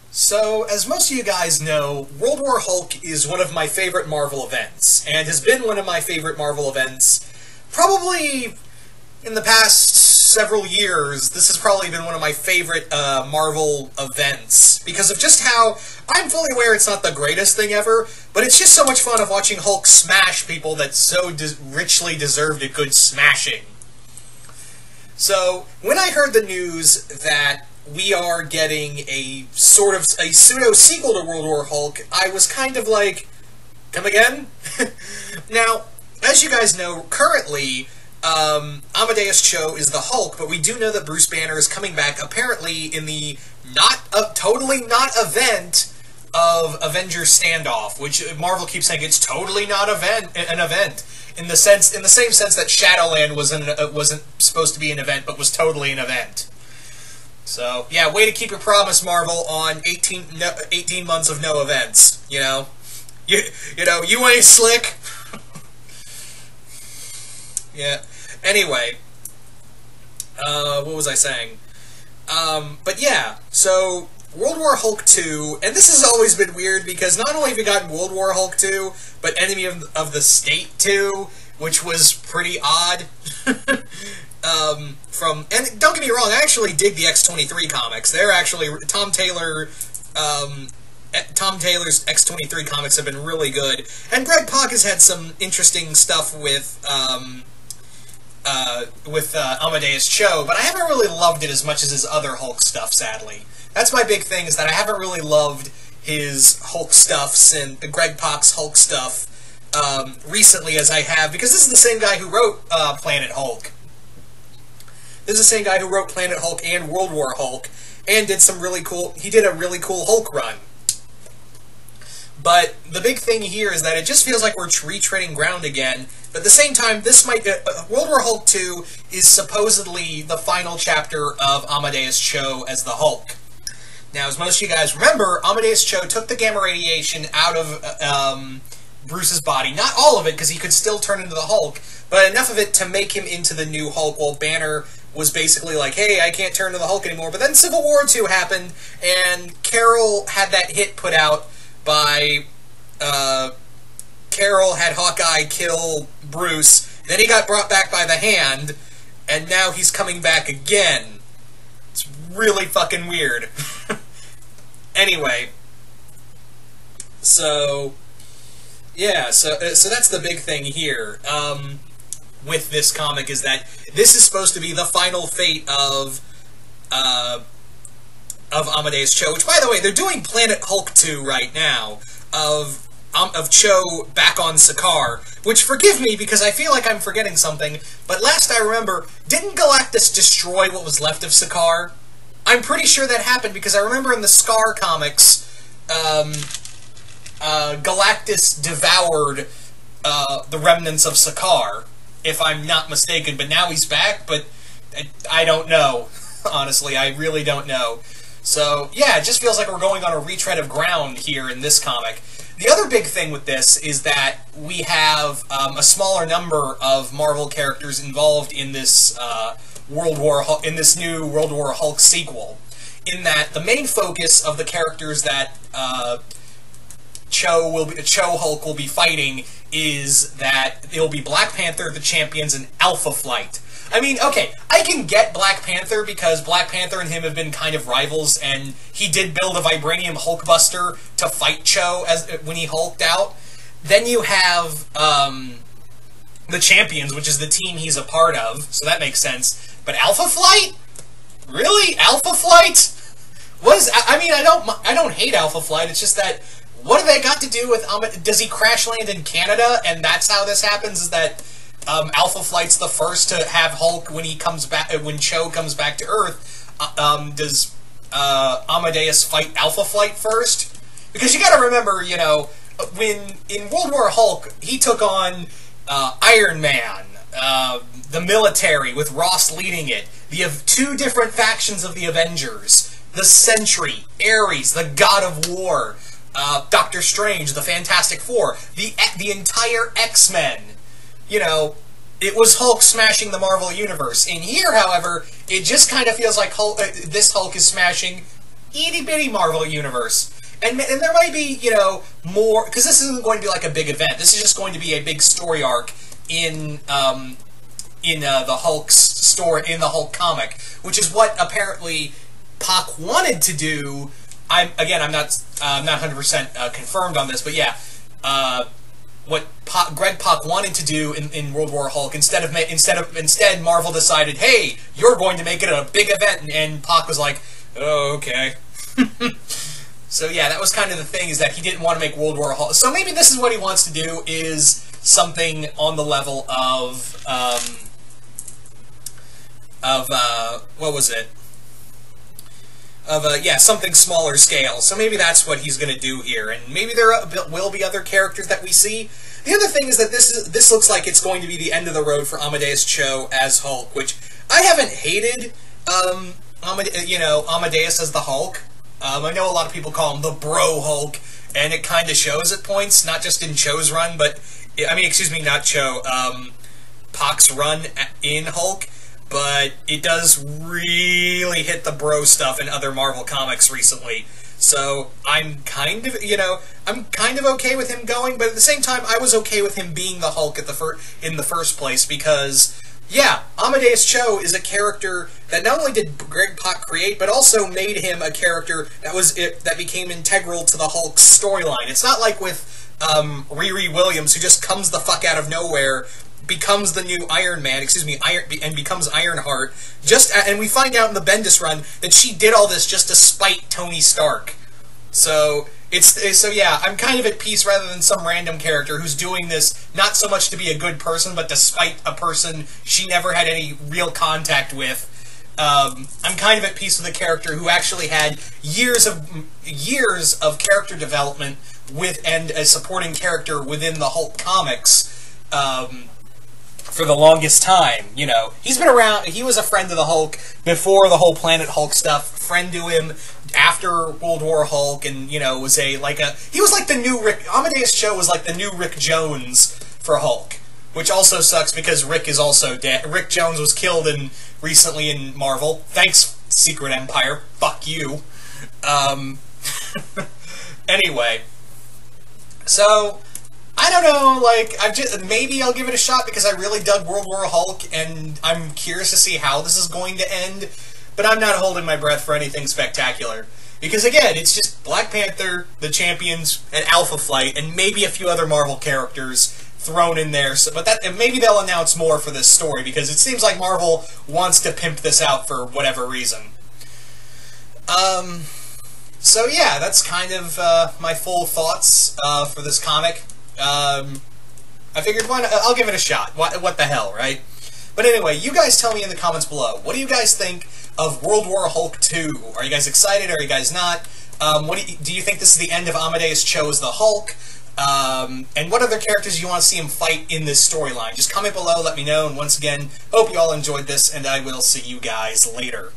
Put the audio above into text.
So, as most of you guys know, World War Hulk is one of my favorite Marvel events, and has been one of my favorite Marvel events probably in the past several years. This has probably been one of my favorite Marvel events, because of just how, I'm fully aware it's not the greatest thing ever, but it's just so much fun of watching Hulk smash people that so richly deserved a good smashing. So, when I heard the news that we are getting a sort of a pseudo-sequel to World War Hulk, I was kind of like, come again? Now, as you guys know, currently, Amadeus Cho is the Hulk, but we do know that Bruce Banner is coming back, apparently in the totally not event of Avengers Standoff, which Marvel keeps saying it's totally not an event. In the same sense that Shadowland wasn't supposed to be an event, but was totally an event. So, yeah, way to keep your promise, Marvel, on 18 months of no events, you know? You ain't slick. Yeah. Anyway, what was I saying? But yeah, so, World War Hulk 2, and this has always been weird, because not only have we gotten World War Hulk 2, but Enemy of the State 2, which was pretty odd. And don't get me wrong, I actually dig the X-23 comics. They're actually, Tom Taylor's X-23 comics have been really good. And Greg Pak has had some interesting stuff with Amadeus Cho, but I haven't really loved it as much as his other Hulk stuff, sadly. That's my big thing, is that I haven't really loved his Hulk stuff, and Greg Pak's Hulk stuff, recently as I have, because this is the same guy who wrote Planet Hulk. This is the same guy who wrote Planet Hulk and World War Hulk, and did a really cool Hulk run. But the big thing here is that it just feels like we're retreading ground again, but at the same time, World War Hulk 2 is supposedly the final chapter of Amadeus Cho as the Hulk. Now, as most of you guys remember, Amadeus Cho took the gamma radiation out of Bruce's body. Not all of it, because he could still turn into the Hulk, but enough of it to make him into the new Hulk, while Banner was basically like, hey, I can't turn into the Hulk anymore. But then Civil War II happened, and Carol had that hit put out by... Carol had Hawkeye kill Bruce, then he got brought back by the Hand, and now he's coming back again. It's really fucking weird. Anyway. So... yeah, so that's the big thing here with this comic, is that this is supposed to be the final fate of Amadeus Cho, which, by the way, they're doing Planet Hulk 2 right now, of Cho back on Sakaar, which, forgive me, because I feel like I'm forgetting something, but last I remember, didn't Galactus destroy what was left of Sakaar? I'm pretty sure that happened, because I remember in the Scar comics, Galactus devoured the remnants of Sakaar, if I'm not mistaken, but now he's back, but I don't know. Honestly, I really don't know. So, yeah, it just feels like we're going on a retread of ground here in this comic. The other big thing with this is that we have a smaller number of Marvel characters involved in this new World War Hulk sequel, in that the main focus of the characters that Cho Hulk will be fighting is that it'll be Black Panther, the Champions, and Alpha Flight. I mean, okay, I can get Black Panther, because Black Panther and him have been kind of rivals, and he did build a Vibranium Hulkbuster to fight Cho when he hulked out. Then you have the Champions, which is the team he's a part of, so that makes sense. But Alpha Flight? Really? Alpha Flight? I mean, I don't hate Alpha Flight, it's just that, what have they got to do with... does he crash land in Canada, and that's how this happens, is that Alpha Flight's the first to have Hulk when he comes back, when Cho comes back to Earth? Does Amadeus fight Alpha Flight first? Because you gotta remember, you know, when in World War Hulk, he took on Iron Man, the military, with Ross leading it, the two different factions of the Avengers, the Sentry, Ares, the God of War, Doctor Strange, the Fantastic Four, the entire X-Men. You know, it was Hulk smashing the Marvel Universe. In here, however, it just kind of feels like this Hulk is smashing itty-bitty Marvel Universe. And there might be, you know, more, because this isn't going to be like a big event. This is just going to be a big story arc in the Hulk's story, in the Hulk comic, which is what apparently Pac wanted to do. I'm not 100% confirmed on this, but yeah, what Greg Pak wanted to do in World War Hulk, instead Marvel decided, hey, you're going to make it a big event, and Pak was like, oh, okay. So yeah, that was kind of the thing, is that he didn't want to make World War Hulk. So maybe this is what he wants to do, is something on the level of what was it? Yeah, something smaller scale. So maybe that's what he's going to do here, and maybe there will be other characters that we see. The other thing is that this looks like it's going to be the end of the road for Amadeus Cho as Hulk, which I haven't hated. Amadeus as the Hulk. I know a lot of people call him the Bro Hulk, and it kind of shows at points, not just in Cho's run, but not Cho, Pac's run in Hulk. But it does really hit the bro stuff in other Marvel comics recently. So I'm kind of okay with him going, but at the same time, I was okay with him being the Hulk in the first place, because, yeah, Amadeus Cho is a character that not only did Greg Pak create, but also made him a character that became integral to the Hulk storyline. It's not like with Riri Williams, who just comes the fuck out of nowhere, becomes the new Iron Man, and becomes Ironheart, and we find out in the Bendis run that she did all this just to spite Tony Stark. So yeah, I'm kind of at peace rather than some random character who's doing this not so much to be a good person, but to spite a person she never had any real contact with. I'm kind of at peace with a character who actually had years of character development and a supporting character within the Hulk comics. For the longest time, you know. He's been around, he was a friend of the Hulk before the whole Planet Hulk stuff, friend to him after World War Hulk, and, you know, he was like the new Amadeus Cho was like the new Rick Jones for Hulk, which also sucks because Rick is also dead. Rick Jones was killed recently in Marvel. Thanks, Secret Empire. Fuck you. Anyway. So, I don't know, like, maybe I'll give it a shot because I really dug World War Hulk, and I'm curious to see how this is going to end, but I'm not holding my breath for anything spectacular. Because, again, it's just Black Panther, the Champions, and Alpha Flight, and maybe a few other Marvel characters thrown in there, and maybe they'll announce more for this story, because it seems like Marvel wants to pimp this out for whatever reason. So yeah, that's kind of my full thoughts for this comic. I figured, I'll give it a shot. What the hell, right? But anyway, you guys tell me in the comments below. What do you guys think of World War Hulk 2? Are you guys excited? Are you guys not? Do you think this is the end of Amadeus Cho as the Hulk? And what other characters do you want to see him fight in this storyline? Just comment below, let me know. And once again, hope you all enjoyed this, and I will see you guys later.